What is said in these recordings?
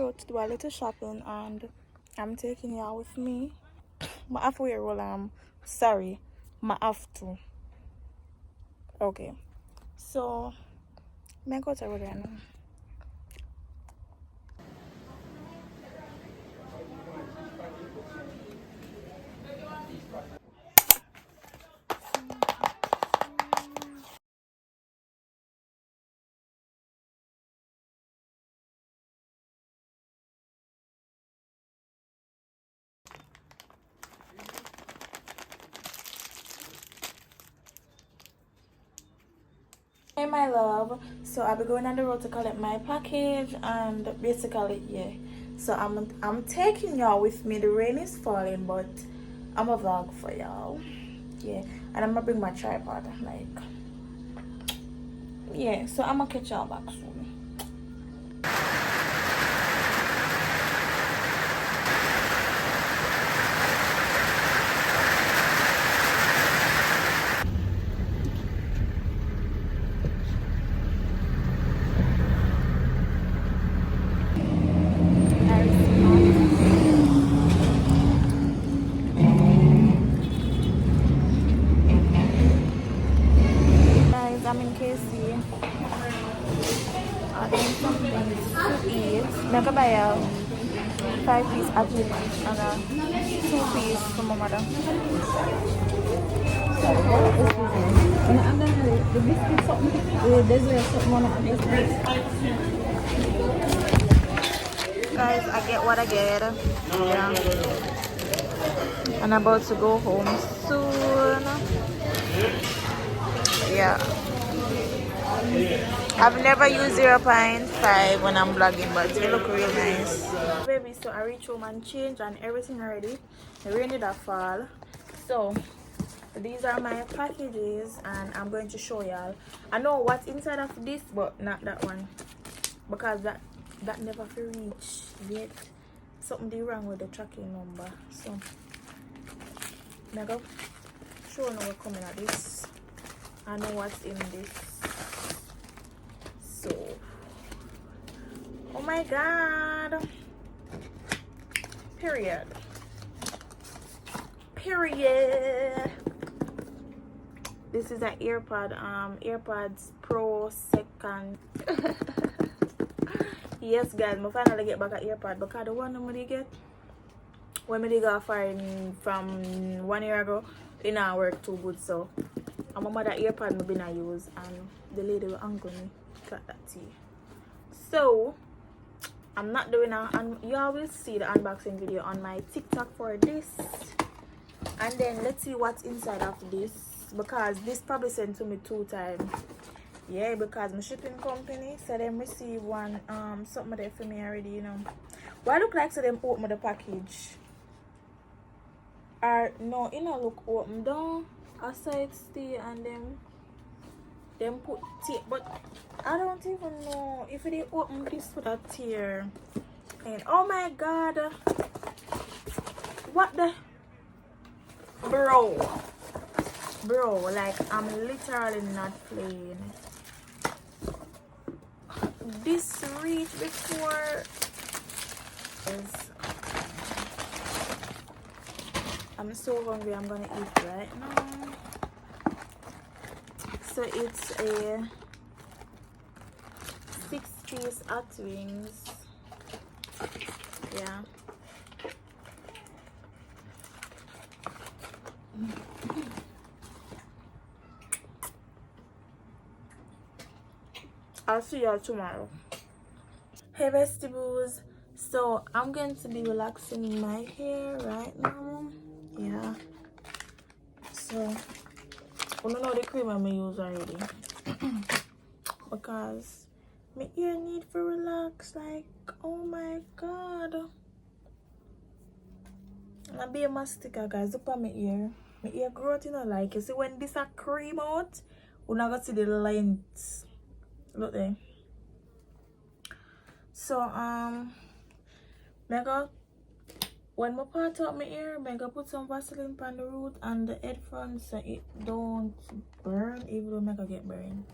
out to do a little shopping and I'm taking y'all with me. I have to wear roll sorry. I have to. Okay. So I go to roll now. Hey my love, so I'll be going on the road to collect my package and basically yeah. So I'm taking y'all with me. The rain is falling but I'm a vlog for y'all. Yeah. And I'm gonna bring my tripod like yeah, so I'm gonna catch y'all back soon. Guys, I'm in KC. Doing something to eat. I'm gonna buy a 5-piece apple and a 2-piece for my mother. The biscuit something, the dessert something on it. Guys, I get what I get. Yeah. And I'm about to go home soon. Yeah. I've never used 0.5 when I'm vlogging, but they look real nice. Baby, so I reach home and change and everything already. The rain did fall. So these are my packages and I'm going to show y'all. I know what's inside of this, but not that one. Because that never feel reach yet. Something wrong with the tracking number. So I'm gonna show you what's coming at this. I know what's in this. So oh my god. Period. This is an AirPod, AirPods Pro second. Yes guys, I finally get back an AirPod because the one I get when I got foreign from 1 year ago, it not work too good. So I'm a mother AirPod I been use and the lady will uncle me got that tea. So I'm not doing and you always see the unboxing video on my TikTok for this. And then let's see what's inside of this, because this probably sent to me 2 times. Yeah, because my shipping company said them receive one something there for me already, you know. Why look like so them open the package? Or no, it not look open down. I saw it stay and them put tape, but I don't even know if they open this with a tear. And oh my god, what the bro, like I'm literally not playing. This reach before is I'm so hungry. I'm gonna eat right now. So it's a 6-piece hot wings. Yeah. I'll see y'all tomorrow. Hey vegetables. So I'm going to be relaxing my hair right now. Yeah. So I don't know the cream I'm gonna use already. Because my ear need for relax, like oh my god. And I be a mastica guys, look at my ear. My ear growth, you know, like you see when this a cream out, we're not gonna see the length. Look there. So mega when I part out my ear, I'm gonna put some Vaseline on the root and the headphones so it don't burn, even though I get burned.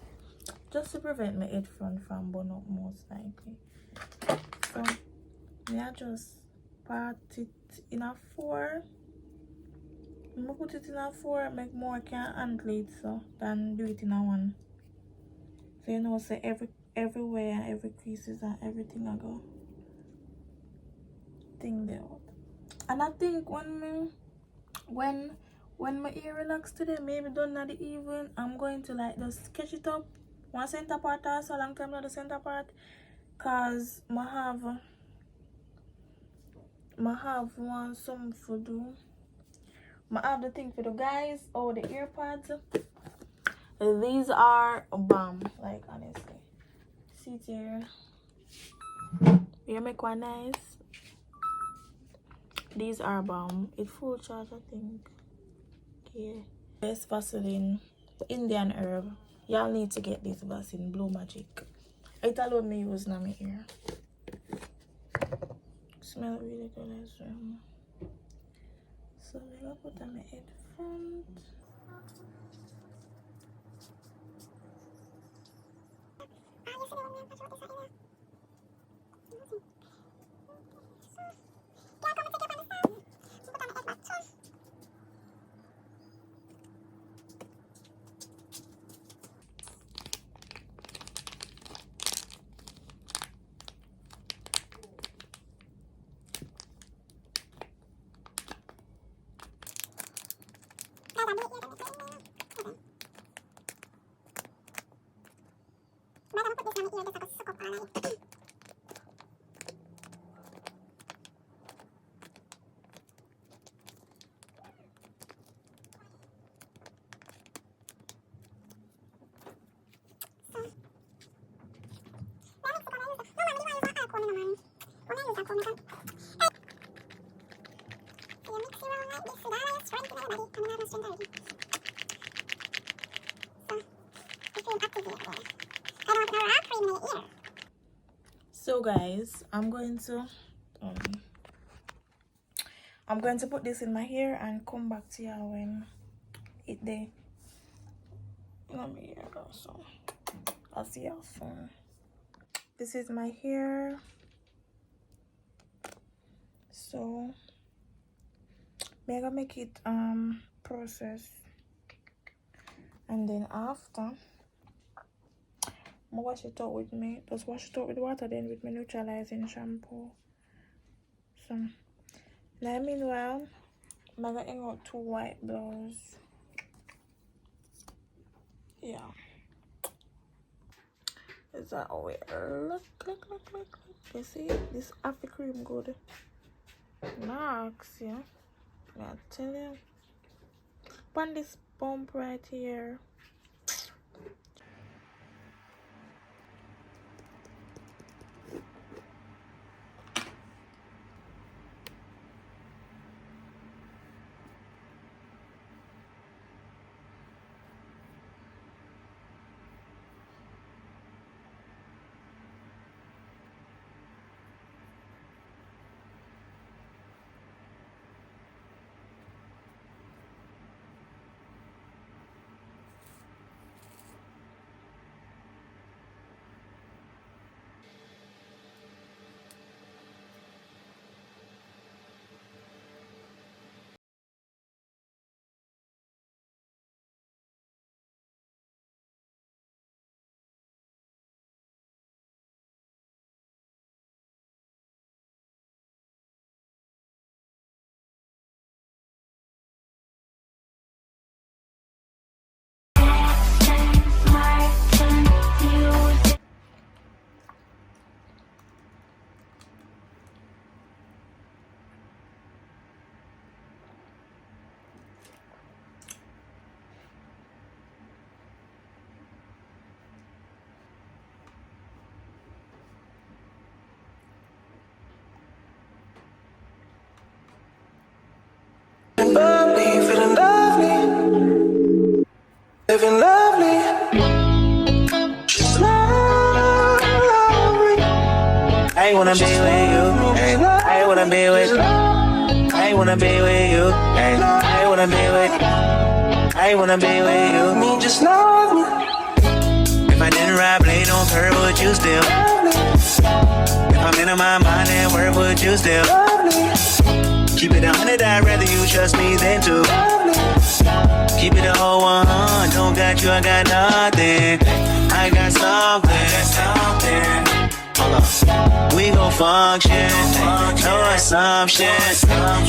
Just to prevent my headphone from burn up most likely. So I just part it in a 4. I'm gonna put it in a 4, make more can handle it so than do it in a 1. So you know, say everywhere, every creases and everything I go thing there. And I think when my ear relax today, maybe done at the evening, I'm going to like just sketch it up. One center part also, long time not the center part. Cause I have one something for do. I have the thing for the guys or the AirPods. These are bomb, like honestly. See it here. You make one nice. These are bomb. It full charge, I think. Okay. Best Vaseline, Indian herb. Y'all need to get this Vaseline, Blue Magic. It alone me use now my ear. Smell really good as well. So I'm gonna put on my headphones. So guys, I'm going to put this in my hair and come back to you when it there. Let me hear go, so I'll see you soon. This is my hair. So I'm gonna make it process, and then after I'm wash it out with me. Just wash it out with water, then with my neutralizing shampoo. So now meanwhile, I'm gonna hang out 2 white blows. Yeah. Is that how it look? You see, this Afri cream good. Max, yeah. I tell you. On this bump right here. Bubbly, feeling lovely, living lovely, just lovely. I wanna be with you, I wanna be with you, I wanna be with you, I wanna be with you, I wanna be with you. Me just love me. If I didn't ride blade on her, would you still? If I'm in my mind and word, would you still love me? Keep it 100, I'd rather you trust me than to love me. Keep it a whole 100, don't got you, I got nothing. I got something. Hold up. We gon' function, no assumption.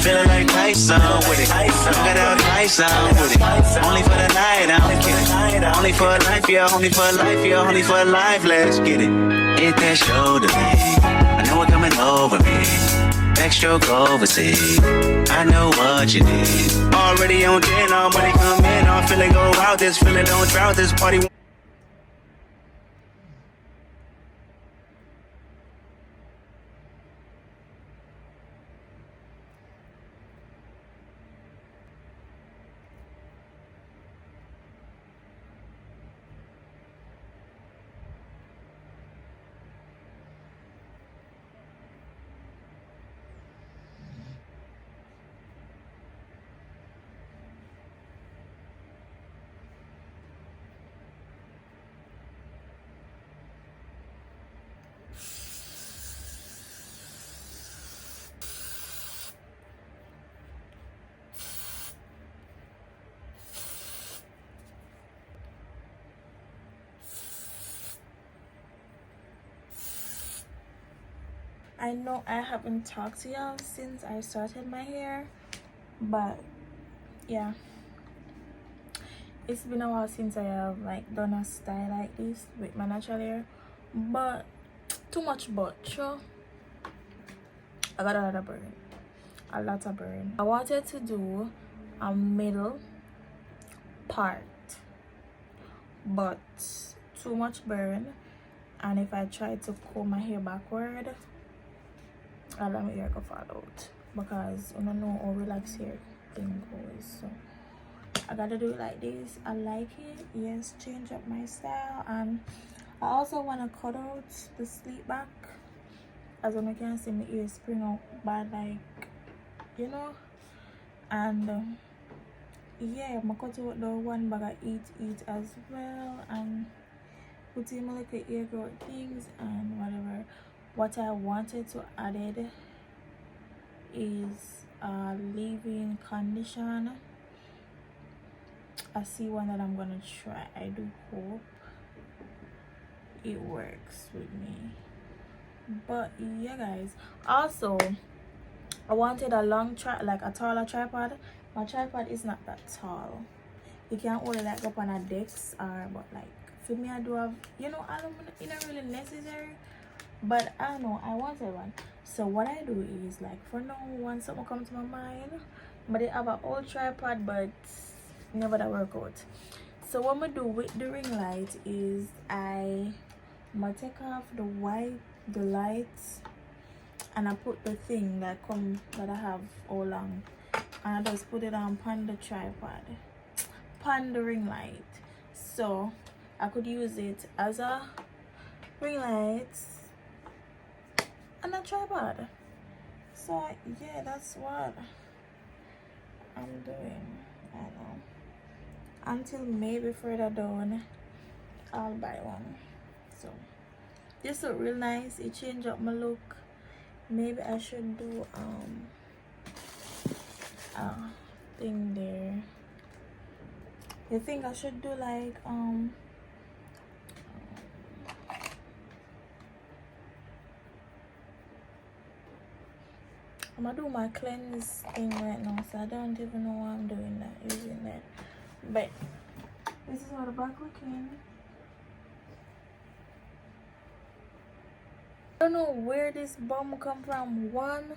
Feeling like Tyson with it. Got out Tyson with it. Only for the night, I'm kidding. Only for life, yeah, only for life, yeah, only for life. Let's get it. Hit that shoulder, I know it coming over me. Backstroke overseas. I know what you need. Already on 10, all money come in. I'm feeling go out. This feeling don't drought. This party. I know I haven't talked to y'all since I started my hair, but yeah, it's been a while since I have like done a style like this with my natural hair, but too much but sure, I got a lot of burn. I wanted to do a middle part, but too much burn, and if I try to comb my hair backward, all of my hair go fall out because I don't know how relax hair thing goes. So I gotta do it like this. I like it. Yes, change up my style, and I also want to cut out the sleep back, as you can see my ears spring out bad, like, you know. And yeah, I'm cut out the one bag of eat as well, and put in my little ear growth things and whatever. What I wanted to add is a leave-in condition. I see one that I'm gonna try. I do hope it works with me. But yeah, guys. Also, I wanted a long like a taller tripod. My tripod is not that tall. You can't hold it like up on a desk, or but like for me, I do have, you know, I don't, it's not really necessary. But I don't know, I wanted one. So what I do is, like, for now, when something comes to my mind, but they have an old tripod, but never that work out. So what I'm gonna do with the ring light is I'm gonna take off the lights, and I put the thing that I have all along, and I just put it on the tripod, the ring light. So I could use it as a ring light and a tripod. So yeah, that's what I'm doing. I know, until maybe further down I'll buy one. So this look real nice. It changed up my look. Maybe I should do a thing there. You think I should do like I'm gonna do my cleanse thing right now, so I don't even know why I'm doing that, using that. But this is how the back looking. I don't know where this bum come from. 1,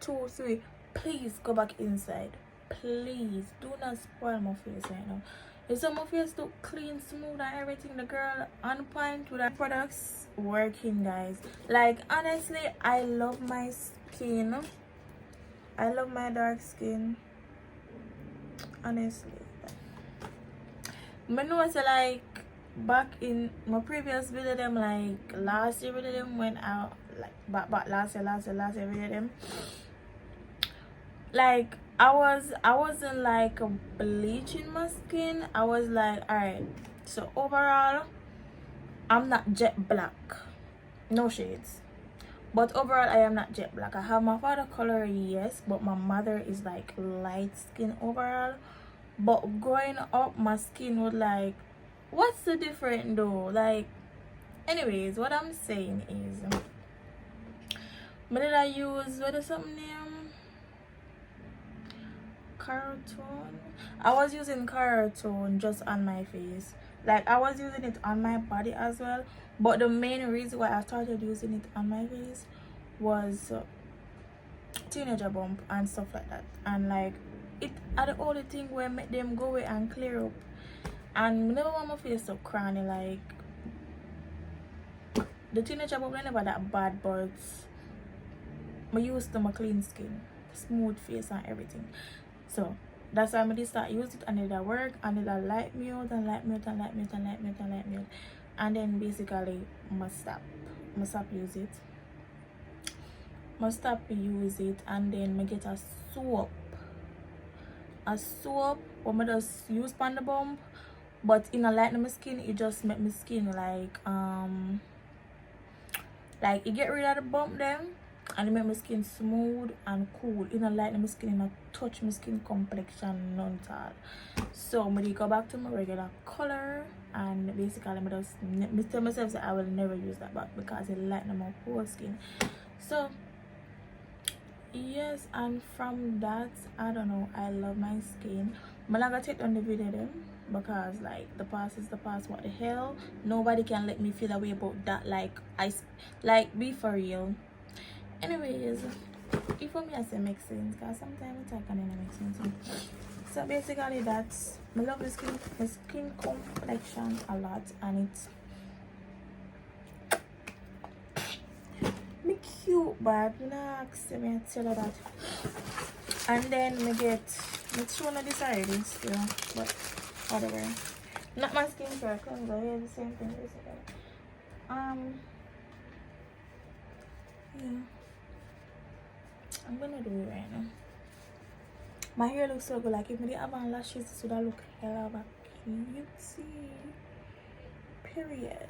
2, 3. Please go back inside. Please do not spoil my face right now. If my face look clean, smooth, and everything, the girl on point with her products working, guys. Like, honestly, I love my skin. I love my dark skin. Honestly, I know it's like back in my previous video, them like last year video, them went out like back last year video, them like I wasn't like bleaching my skin. I was like, all right, so overall I'm not jet black, no shades. But overall, I am not jet black. I have my father color, yes, but my mother is like light skin overall. But growing up, my skin was like, what's the difference though? Like, anyways, what I'm saying is, what did I use? What is something name? Cartoon. I was using cartoon just on my face. Like, I was using it on my body as well. But the main reason why I started using it on my face was teenager bump and stuff like that. And like, it are the only thing where make them go away and clear up. And I never want my face so cranny. Like, the teenager bump I never that bad, but I used to my clean skin, smooth face and everything. So that's why I did start use it, and it work, and it light me out and light me out and light me out and light me out and light me out. And then basically must stop use it. Must stop use it, and then I get a soap. What I just use on the bump, but in a light my skin, it just make my skin like it get rid of the bump them, and it make my skin smooth and cool. In a light my skin, in a touch my skin complexion none at all. So I go back to my regular color, and basically I just tell myself that I will never use that back because it lighten my whole skin. So yes, and from that, I don't know, I love my skin. I'm not gonna take down the video then, because like the past is the past. What the hell, nobody can let me feel away about that. Like be for real. Anyways, if for me I say make sense, because sometimes it's like kind of make sense. So basically that's, I love my skin complexion a lot, and it's me cute, but relax, me tell her that. And then me get, let's show you this already still, but whatever. Not my skincare cleanser, yeah, the same thing basically. Yeah, I'm gonna do it right now. My hair looks so good. Like if I didn't have on lashes, this would look hella of a cutesy. Period.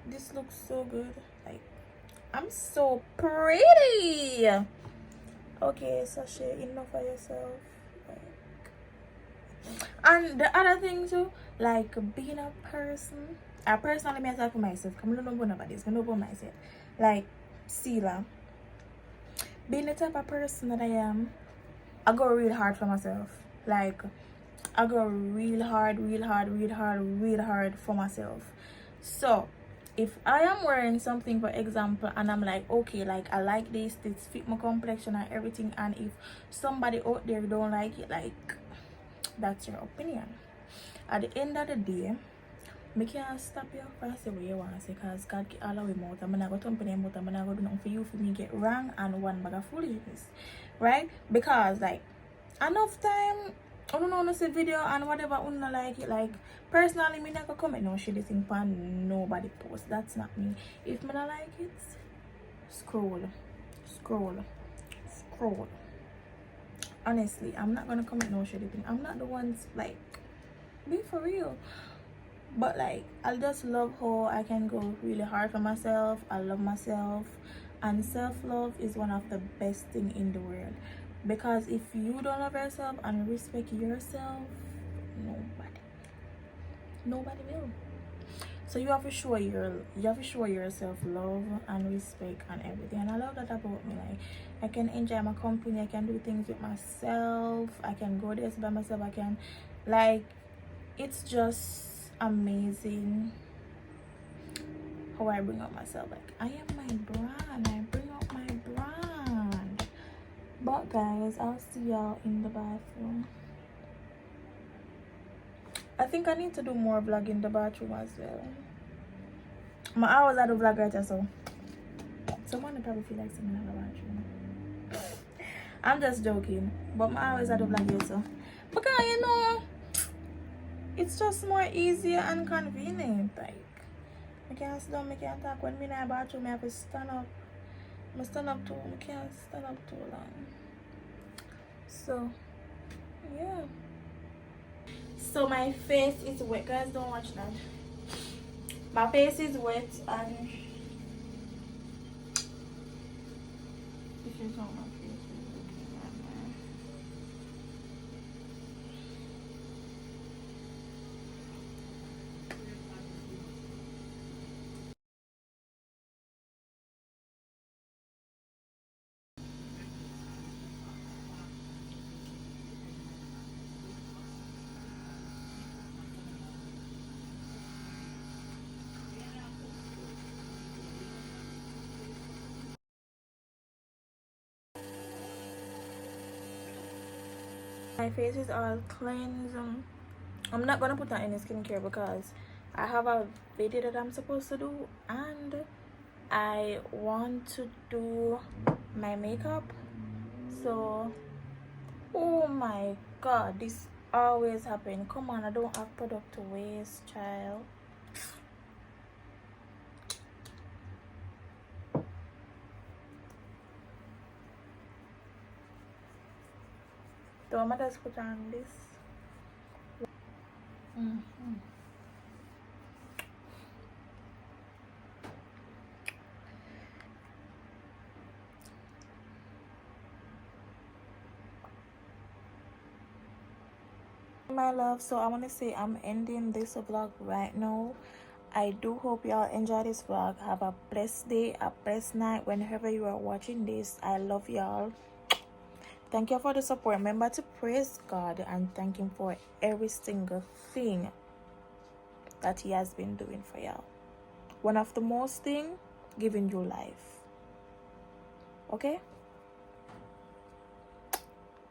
This looks so good. Like, I'm so pretty. Okay, Sasha, enough for yourself. Like, and the other thing too, like being a person. I personally myself for myself. I don't know about this. I know about myself. Like, Sila. Being the type of person that I am, I go real hard for myself. Like, I go real hard for myself. So if I am wearing something, for example, and I'm like, okay, like I like this fit my complexion and everything, and if somebody out there don't like it, like, that's your opinion. At the end of the day, I can't stop you from say what you want to say, because God get all of them out. I'm not going to thump them out. I'm not going to do nothing for you for me get wrong and one bag of foolishness, right? Because like, enough time I don't know no see video and whatever I don't like it. Like, personally, me not gonna comment no shit this thing pan nobody post. That's not me. If me not like it, scroll. Honestly, I'm not gonna comment no shit thing. I'm not the ones, like, be for real. But like, I just love how I can go really hard for myself. I love myself, and self-love is one of the best thing in the world. Because if you don't love yourself and respect yourself, nobody will. So you have to show yourself love and respect and everything. And I love that about me. Like, I can enjoy my company, I can do things with myself, I can go there by myself, I can, like, it's just amazing how I bring up myself. Like, I am my brand, I bring up my brand. But guys, I'll see y'all in the bathroom. I think I need to do more vlog in the bathroom as well. My hours I do vlog right here, so someone will probably feel like sitting in the bathroom. I'm just joking, but my hours I do vlog here, so because you know, it's just more easier and convenient. Like, I can't sit down, I can't talk. When I'm in the bathroom, I have to stand up. I stand up too, I can't stand up too long. So yeah. So my face is wet, guys, don't watch that. My face is wet, and is how my face is looking right now. My face is all cleansed. I'm not gonna put on any skincare because I have a video that I'm supposed to do and I want to do my makeup. So, oh my god, this always happen. Come on, I don't have product to waste, child. So I'm gonna just put on this. My love, so I want to say I'm ending this vlog right now. I do hope y'all enjoy this vlog. Have a blessed day, a blessed night whenever you are watching this. I love y'all. Thank you for the support. Remember to praise God and thank him for every single thing that he has been doing for y'all. One of the most thing, giving you life. Okay?